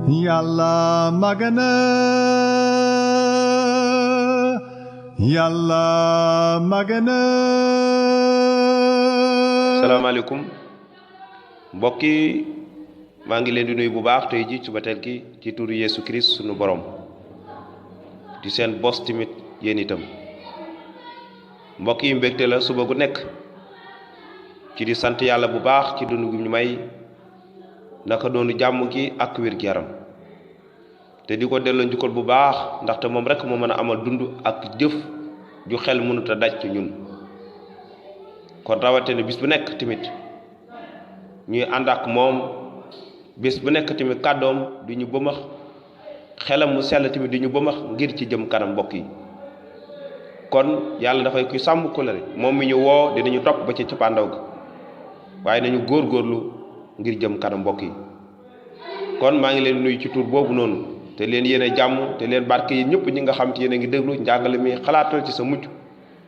Yàlla magana Yàlla magana. salaamaaleykum mbokk yi maa ngi leen di nuyu bu baax tey ji suba teel gi ci turu Yeesu Christ sunu borom di seen bos tamit yéen itam mbokk yi mbégte la suba gu nekk ci di sant yàlla bu baax ci dund gi ñu may naka doonu jàmm gi ak wér gi yaram te di ko delloo njukkal bu baax ndaxte moom rek moo mën a amal dund ak jëf ju xel mënut a daj ci ñun kon rawatina bis bu nekk tamit ñuy ànd ak moom bis bu nekk tamit kàddoom di ñu bëmax xelam mu sell tamit di ñu bëmax ngir ci jëm kanam mbokk yi kon yàlla dafay kuy sàmm kóllëre moom mi ñu woo dinañu topp ba ci cappaandaw ga waaye nañu góorgóorlu ngir jëm kanam mbokk yi kon maa ngi leen nuyu ci tur boobu noonu te leen yéene jàmm te leen barke yi ñëpp ñi nga xam ci yéen a ngi déglu njàngale mi xalaatal ci sa mucc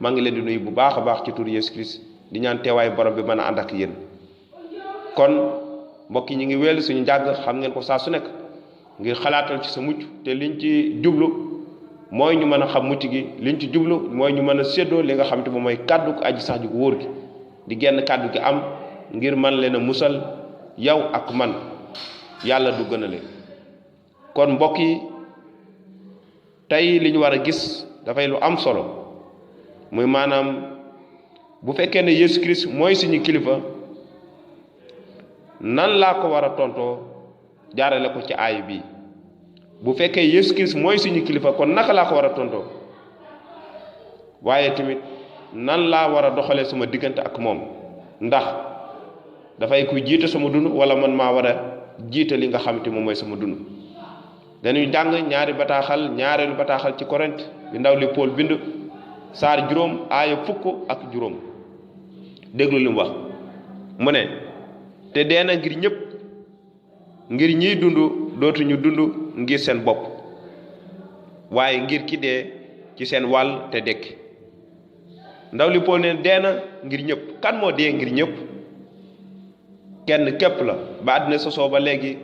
maa ngi leen di nuyu bu baax a baax ci tur Yeesu Christ di ñaan teewaayu borom bi mën a ànd ak yéen kon mbokk yi ñu ngi wéel suñu njàng xam ngeen ko saa su nekk ngir xalaatal ci sa mucc te liñ ci jublu mooy ñu mën a xam mucc gi liñ ci jublu mooy ñu mën a séddoo li nga xam te moom mooy kàddu ko aji sax ju wóor gi di genn kàddu gi am ngir man leen a musal yow ak man yàlla du gën a leen kon mbokk yi tey li ñu war a gis dafay lu am solo muy maanaam bu fekkee ne Yeesu Christ mooy suñu kilifa nan laa ko war a tontoo jaarale ko ci aay bi bu fekkee Yeesu Christ mooy suñu kilifa kon naka laa ko war a tontoo waaye tamit nan laa war a doxalee sama diggante ak moom ndax dafay kuy jiite sama dund wala man maa war a jiite li nga xamante moom mooy sama dund dañuy jàng ñaareelu bataaxal ci Korint bi ndaw li Paul bind saar juróom aaya fukk ak juróom déglu li mu wax mu ne te dee na ngir ñëpp ngir ñiy dund dootuñu dund ngir seen bopp waaye ngir ki dee ci seen wàll te dekki ndaw li Paul ne dee na ngir ñëpp kan moo dee ngir ñëpp kenn képp la ba àddina sosoo ba léegi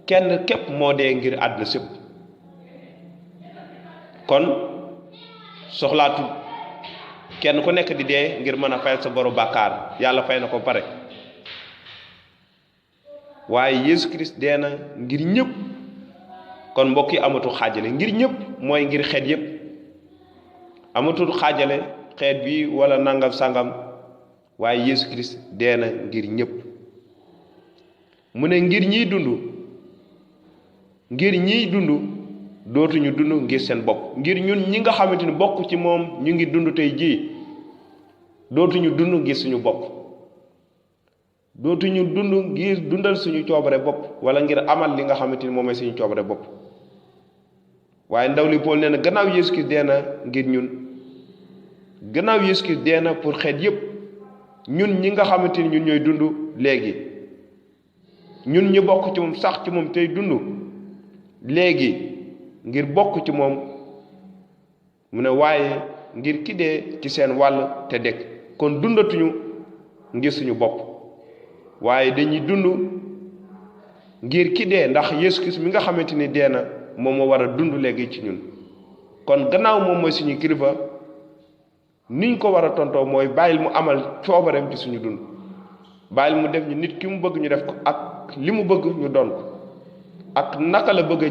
kenn képp moo dee ngir àddina sépp kon soxlaatu kenn ku nekk di dee ngir mën a fayal sa boru bàkkaar yàlla fay na ko pare waaye Yeesu Christ dee na ngir ñëpp kon mbokk yi amatul xaajale ngir ñëpp mooy ngir xeet yépp amatul xaajale xeet bi wala nangam sangam waaye Yeesu Christ dee na ngir ñëpp mu ne ngir ñiy dund dootuñu dund ngir seen bopp ngir ñun ñi nga xamante ni bokk ci moom ñu ngi dund tey jii dootuñu dund ngir suñu bopp dootuñu dund ngir dundal suñu coobare bopp wala ngir amal li nga xamante ni moom mooy suñu coobare bopp waaye ndaw li Paul nee na gannaaw Yeesu Christ dee na ngir ñun gannaaw Yeesu Christ dee na pour xeet yépp ñun ñi nga xamante ni ñun ñooy dund léegi ñun ñu bokk ci moom sax ci moom tey dund léegi ngir bokk ci moom mu ne waaye ngir ki dee ci seen wàll te dekk kon dundatuñu ngir suñu bopp waaye dañuy dund ngir ki dee ndax Yeesu Christ mi nga xamante ni dee na moom moo war a dund léegi ci ñun kon gannaaw moom mooy suñu kilifa niñ ko war a tontoo mooy bàyyil mu amal coobareem ci suñu dund bàyyil mu def ñu nit ki mu bëgg ñu def ko ak li mu bëgg ñu doon ko ak naka la bëgg a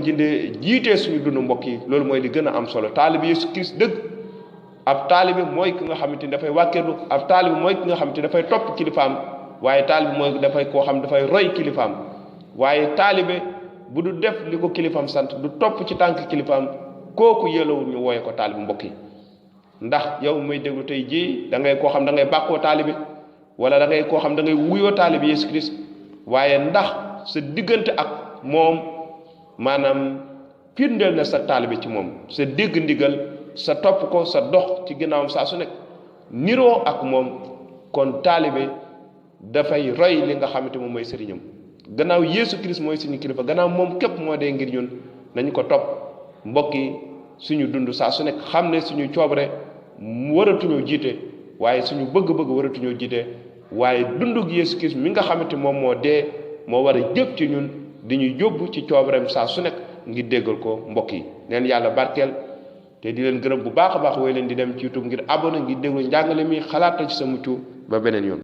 jiitee suñu dund mbokk yi loolu mooy li gën a am solo taalibe Yeesu Christ dëgg ab taalibe mooy ki nga xamante ni dafay wàkkeerlu ab taalibe mooy ki nga xamante ni dafay topp kilifaam waaye taalibe mooy dafay koo xam dafay roy kilifaam waaye taalibe bu du def li ko kilifaam sant du topp ci tànk kilifaam kooku yellowul ñu wooye ko taalibe mbokk yi ndax yow may déglu tey jii da ngay koo xam da ngay bàkkoo taalibe wala da ngay koo xam da ngay wuyoo taalibe Yeesu Christ waaye ndax sa diggante ak moom maanaam firndeel na sa taalibe ci moom sa dégg ndigal sa topp ko sa dox ci ginnaawam saa su nekk niroo ak moom kon taalibe dafay roy li nga xamante moom mooy sëriñam gannaaw Yeesu Christ mooy suñu kilifa gannaaw moom képp moo dee ngir ñun nañu ko topp mbokk yi suñu dund saa su nekk xam ne suñu coobare waratuñoo jiite waaye suñu bëgg-bëgg waratuñoo jiite waaye dundug Yeesu Christ mi nga xamante moom moo dee moo war a jëf ci ñun di ñu yóbbu ci coobareem saa su nekk ngir déggal ko mbokk yi. neen yàlla barkeel te di leen gërëm bu baax a baax way leen di dem ci YouTube ngir abonné ngir déglu njàngale mi xalaatal ci sa mucc ba beneen yoon.